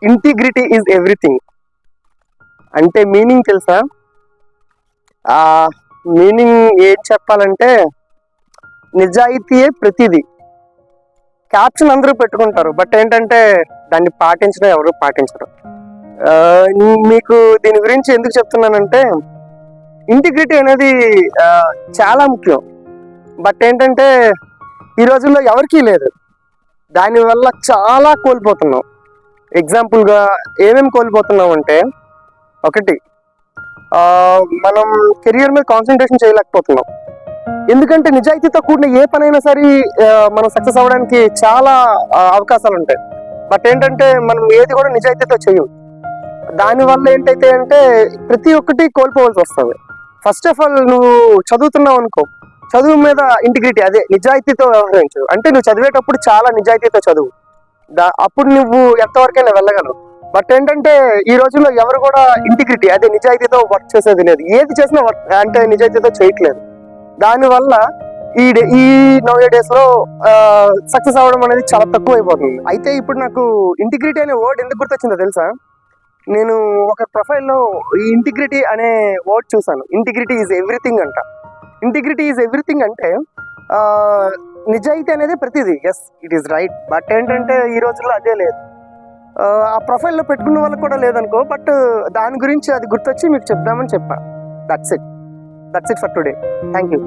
Integrity is everything అంటే meaning తెలుసా? ఆ మీనింగ్ ఏం చెప్పాలంటే నిజాయితీయే ప్రతిదీ. క్యాప్షన్ అందరూ పెట్టుకుంటారు, బట్ ఏంటంటే దాన్ని పాటించడం ఎవరు పాటించరు. ఆ, మీకు దీని గురించి ఎందుకు చెప్తున్నానంటే ఇంటిగ్రిటీ అనేది ఆ, చాలా ముఖ్యం. బట్ ఏంటంటే ఈ రోజుల్లో ఎవరికీ లేదు. దానివల్ల చాలా కోల్పోతున్నాం. ఎగ్జాంపుల్గా ఏమేమి కోల్పోతున్నాం అంటే, ఒకటి, ఆ, మనం కెరియర్ మీద కాన్సన్ట్రేషన్ చేయలేకపోతున్నాం. ఎందుకంటే నిజాయితీతో కూడిన ఏ పనైనా సరే మనం సక్సెస్ అవ్వడానికి చాలా అవకాశాలు ఉంటాయి. బట్ ఏంటంటే మనం ఏది కూడా నిజాయితీతో చేయం. దానివల్ల ఏంటైతే అంటే ప్రతి ఒక్కటి కోల్పోవాల్సి వస్తుంది. ఫస్ట్ ఆఫ్ ఆల్ నువ్వు చదువుతున్నావు అనుకో, చదువు మీద ఇంటిగ్రిటీ, అదే నిజాయితీతో వ్యవహరించు. అంటే నువ్వు చదివేటప్పుడు చాలా నిజాయితీతో చదువు, అప్పుడు నువ్వు ఎంతవరకైనా వెళ్ళగలవు. బట్ ఏంటంటే ఈ రోజుల్లో ఎవరు కూడా ఇంటిగ్రిటీ, అదే నిజాయితీతో వర్క్ చేసేది లేదు. ఏది చేసినా వర్క్ అంటే నిజాయితీతో చేయట్లేదు. దానివల్ల ఈ నౌ డేస్ లో సక్సెస్ అవ్వడం అనేది చాలా తక్కువ అయిపోతుంది. అయితే ఇప్పుడు నాకు ఇంటిగ్రిటీ అనే వర్డ్ ఎందుకు గుర్తొచ్చిందో తెలుసా? నేను ఒక ప్రొఫైల్లో ఈ ఇంటిగ్రిటీ అనే వర్డ్ చూసాను. ఇంటిగ్రిటీ ఈజ్ ఎవ్రీథింగ్ అంట. ఇంటిగ్రిటీ ఈజ్ ఎవ్రీథింగ్ అంటే నిజాయితీ అనేది ప్రతిదీ. Yes, it is right. But ఏంటంటే ఈ రోజుల్లో అదే లేదు. ఆ ప్రొఫైల్లో పెట్టుకున్న వాళ్ళకి కూడా లేదనుకో, బట్ దాని గురించి అది గుర్తొచ్చి మీకు చెప్దామని చెప్పా. That's it for today. Thank you.